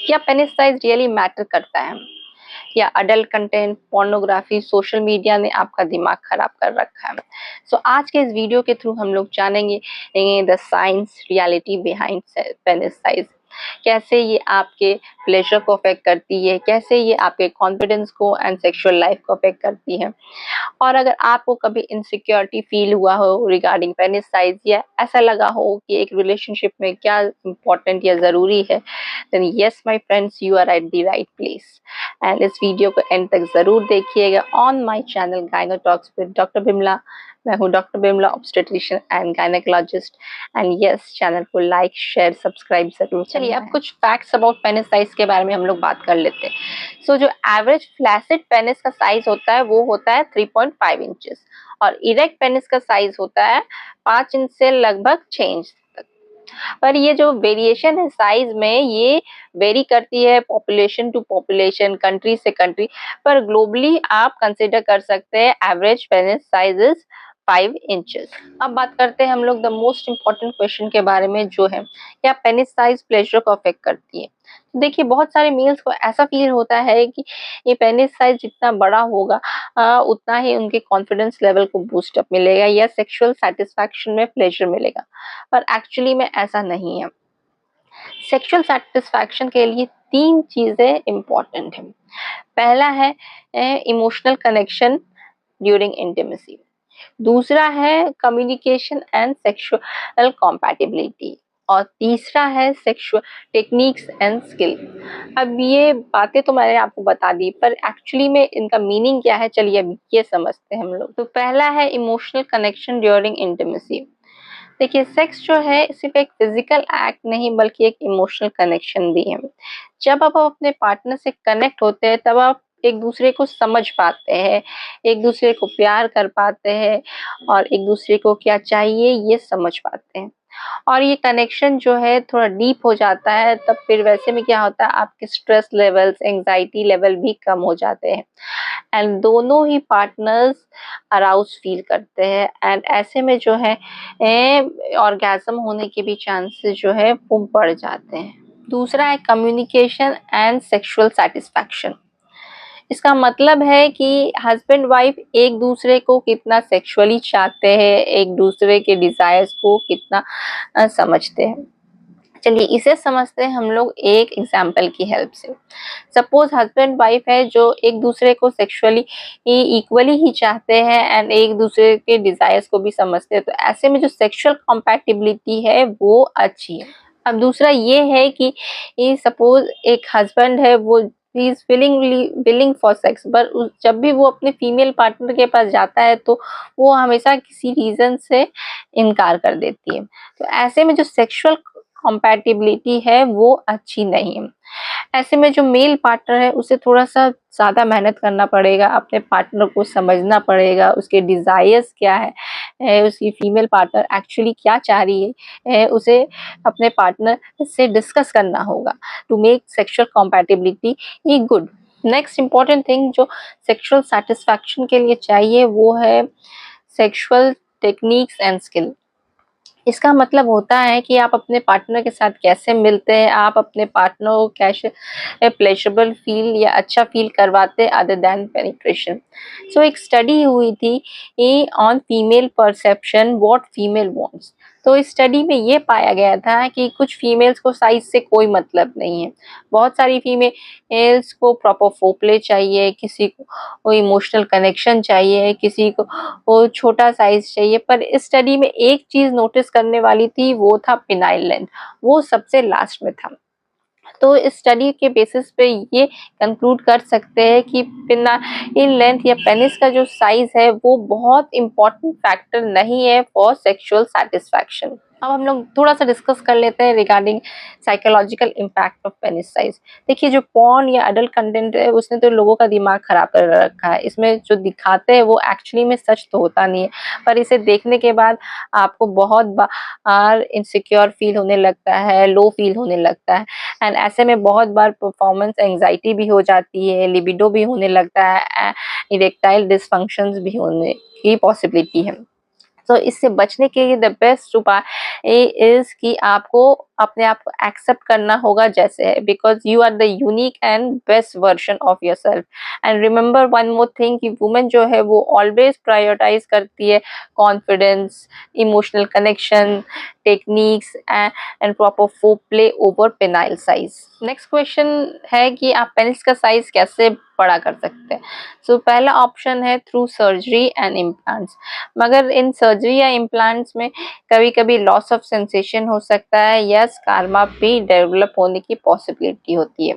क्या penis size really matter करता है, या adult content, pornography, social media ने आपका दिमाग खराब कर रखा है? सो आज के इस वीडियो के थ्रू हम लोग जानेंगे the science reality behind penis size. कैसे ये आपके प्लेजर को अफेक्ट करती है, कैसे ये आपके कॉन्फिडेंस को एंड सेक्सुअल लाइफ को अफेक्ट करती है। और अगर आपको कभी इनसिक्योरिटी फील हुआ हो रिगार्डिंग पेनिस साइज, या ऐसा लगा हो कि एक रिलेशनशिप में क्या इम्पोर्टेंट या ज़रूरी है, then yes my friends, you are at the right place. And इस वीडियो को एंड तक ज़रूर देखिएगा on my channel Gyno Talks with doctor Bimla. मैं हूँ doctor Bimla, obstetrician and gynaecologist. And yes, channel को लाइक शेयर सब्सक्राइब जरूर। चलिए अब कुछ फैक्ट्स अबाउट पेनिस साइज के बारे में हम लोग बात कर लेते हैं। सो जो एवरेज फ्लैसिड पेनिस का साइज होता है वो होता है 3.5 इंचेस, और इरेक्ट पेनिस का साइज होता है 5 इंच से लगभग 6 इंच तक। पर ये जो वेरिएशन है साइज में, ये वेरी करती है पॉपुलेशन टू पॉपुलेशन, कंट्री से कंट्री, पर ग्लोबली आप कंसिडर कर सकते हैं average penis size is 5 inches. अब बात करते हैं हम लोग द मोस्ट इम्पोर्टेंट क्वेश्चन के बारे में, जो है क्या पेनिस साइज प्लेजर को अफेक्ट करती है। तो देखिए, बहुत सारे मेल्स को ऐसा फील होता है कि ये पेनिस साइज जितना बड़ा होगा उतना ही उनके कॉन्फिडेंस लेवल को बूस्ट अप मिलेगा या सेक्सुअल सेटिस्फैक्शन में प्लेजर मिलेगा, पर एक्चुअली में ऐसा नहीं है। सेक्सुअल सेटिस्फैक्शन के लिए 3 चीजें इंपॉर्टेंट हैं। पहला है इमोशनल कनेक्शन ड्यूरिंग इंटीमेसी, दूसरा है कम्युनिकेशन एंड सेक्सुअल कॉम्पैटिबिलिटी, और तीसरा है सेक्सुअल टेक्निक्स एंड स्किल। अब ये बातें तो मैंने आपको बता दी, पर एक्चुअली में इनका मीनिंग क्या है, चलिए अब ये समझते हैं हम लोग। तो पहला है इमोशनल कनेक्शन ड्यूरिंग इंटीमेसी। देखिए, सेक्स जो है सिर्फ एक फिजिकल एक्ट नहीं बल्कि एक इमोशनल कनेक्शन भी है। जब आप अपने पार्टनर से कनेक्ट होते हैं तब आप एक दूसरे को समझ पाते हैं, एक दूसरे को प्यार कर पाते हैं, और एक दूसरे को क्या चाहिए ये समझ पाते हैं। और ये कनेक्शन जो है थोड़ा डीप हो जाता है, तब फिर वैसे में क्या होता है, आपके स्ट्रेस लेवल्स, एंजाइटी लेवल भी कम हो जाते हैं, एंड दोनों ही पार्टनर्स अराउज फील करते हैं, एंड ऐसे में जो है ऑर्गेज्म होने के भी चांसेस जो है वो बढ़ जाते हैं। दूसरा है कम्युनिकेशन एंड सेक्सुअल सेटिस्फैक्शन। इसका मतलब है कि हस्बैंड वाइफ एक दूसरे को कितना सेक्सुअली चाहते हैं, एक दूसरे के डिजायर्स को कितना समझते हैं। चलिए इसे समझते हैं हम लोग एक एग्जाम्पल की हेल्प से। सपोज हस्बैंड वाइफ है जो एक दूसरे को सेक्सुअली इक्वली ही चाहते हैं एंड एक दूसरे के डिजायर्स को भी समझते हैं, तो ऐसे में जो सेक्सुअल कंपैटिबिलिटी है वो अच्छी है। अब दूसरा ये है कि सपोज एक हस्बैंड है, वो he is willing for sex, पर जब भी वो अपने फीमेल पार्टनर के पास जाता है तो वो हमेशा किसी रीजन से इनकार कर देती है, तो ऐसे में जो सेक्सुअल कंपैटिबिलिटी है वो अच्छी नहीं है। ऐसे में जो मेल पार्टनर है उसे थोड़ा सा ज्यादा मेहनत करना पड़ेगा, अपने पार्टनर को समझना पड़ेगा, उसके डिजायर्स क्या है, उसकी फीमेल पार्टनर एक्चुअली क्या चाह रही है, उसे अपने पार्टनर से डिस्कस करना होगा टू मेक सेक्सुअल कंपैटिबिलिटी ई गुड। नेक्स्ट इंपॉर्टेंट थिंग जो सेक्सुअल सेटिस्फैक्शन के लिए चाहिए वो है सेक्सुअल टेक्निक्स एंड स्किल। इसका मतलब होता है कि आप अपने पार्टनर के साथ कैसे मिलते हैं, आप अपने पार्टनर को कैसे प्लेजरेबल फील या अच्छा फील करवाते अदर देन पेनिट्रेशन। सो एक स्टडी हुई थी on female perception what female wants. तो इस स्टडी में ये पाया गया था कि कुछ फीमेल्स को साइज से कोई मतलब नहीं है। बहुत सारी फीमेल्स को प्रॉपर फोरप्ले चाहिए, किसी को इमोशनल कनेक्शन चाहिए, किसी को वो छोटा साइज चाहिए, पर इस स्टडी में एक चीज नोटिस करने वाली थी, वो था पिनाइल लेंथ, वो सबसे लास्ट में था। तो इस स्टडी के बेसिस पे ये कंक्लूड कर सकते हैं कि पिनाइल लेंथ या पेनिस का जो साइज है वो बहुत इंपॉर्टेंट फैक्टर नहीं है फॉर सेक्सुअल सेटिस्फैक्शन। अब हम लोग थोड़ा सा डिस्कस कर लेते हैं regarding psychological impact of penis size. देखिए, जो पॉर्न या अडल्ट कंटेंट है उसने तो लोगों का दिमाग खराब कर रखा है। इसमें जो दिखाते हैं वो एक्चुअली में सच तो होता नहीं है, पर इसे देखने के बाद आपको बहुत बार इनसिक्योर फील होने लगता है, लो फील होने लगता है, एंड ऐसे में बहुत बार परफॉर्मेंस एंजाइटी भी हो जाती है, लिबिडो भी होने लगता है, इरेक्टाइल डिसफंक्शंस भी होने की पॉसिबिलिटी है। तो इससे बचने के लिए द बेस्ट उपाय इज कि आपको अपने आप को एक्सेप्ट करना होगा जैसे है, because you are the unique and best version of yourself. And remember one more thing कि वुमेन जो है वो ऑलवेज प्रायोरिटाइज करती है confidence, emotional connection, techniques and proper foreplay over penile size. Next question है कि आप penis का साइज कैसे बड़ा कर सकते हैं। सो पहला ऑप्शन है थ्रू सर्जरी एंड इम्प्लांट्स, मगर इन सर्जरी या इम्प्लांट्स में कभी कभी लॉस ऑफ सेंसेशन हो सकता है या स्कार्मा भी डेवलप होने की पॉसिबिलिटी होती है।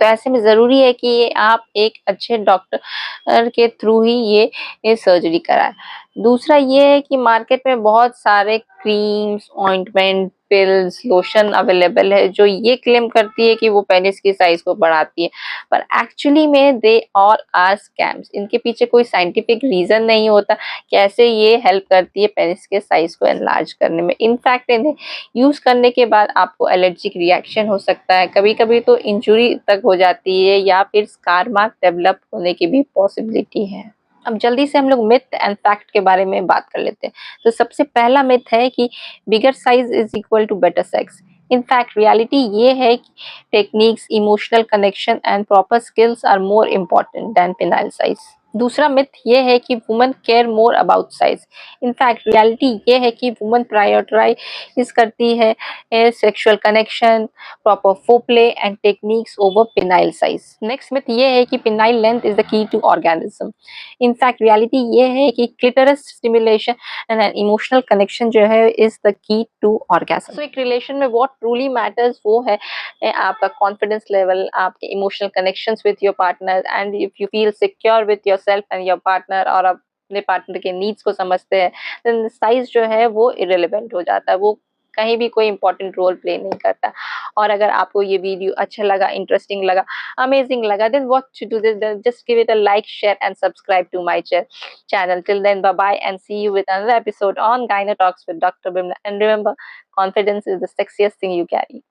तो ऐसे में ज़रूरी है कि आप एक अच्छे डॉक्टर के थ्रू ही ये सर्जरी कराएं। दूसरा ये है कि मार्केट में बहुत सारे creams, ointment, pills, lotion available है जो ये क्लेम करती है कि वो पेनिस की साइज को बढ़ाती है, पर एक्चुअली में दे ऑल आर स्कैम्स। इनके पीछे कोई साइंटिफिक रीजन नहीं होता कैसे ये हेल्प करती है पेनिस के साइज को एनलार्ज करने में। इनफैक्ट इन्हें यूज करने के बाद आपको एलर्जिक रिएक्शन हो सकता है, कभी कभी तो इंजुरी तक हो जाती है या फिर स्कार मार्क डेवलप होने की भी पॉसिबिलिटी है। अब जल्दी से हम लोग मिथ एंड फैक्ट के बारे में बात कर लेते हैं। तो सबसे पहला मिथ है कि bigger size is equal to better sex. In fact reality ये है कि techniques, emotional connection and proper skills are more important than penile size. दूसरा मिथ ये है कि woman care more about size. In fact reality ये है कि वुमन प्रायोरिटाइज करती है sexual connection, proper foreplay and techniques over penile size. Next myth ये है कि penile length is the key to organism. In fact reality ये है कि clitoris stimulation and an emotional connection जो है is the key to orgasm. So एक relation में व्हाट ट्रूली मैटर्स वो है आपका कॉन्फिडेंस लेवल, आपके emotional connections with your partner, and if you feel secure with yourself and your partner और अपने पार्टनर के नीड्स को समझते हैं, देन साइज जो है वो इरेलीवेंट हो जाता है, वो कहीं भी कोई इंपॉर्टेंट रोल प्ले नहीं करता। और अगर आपको ये वीडियो अच्छा लगा, इंटरेस्टिंग लगा, अमेजिंग लगा, then what to do, then just give it a like, share and subscribe to my channel. Till then, bye bye and see you with another episode on Gyna Talks with Dr. Bimla. And remember, confidence is the sexiest thing you carry.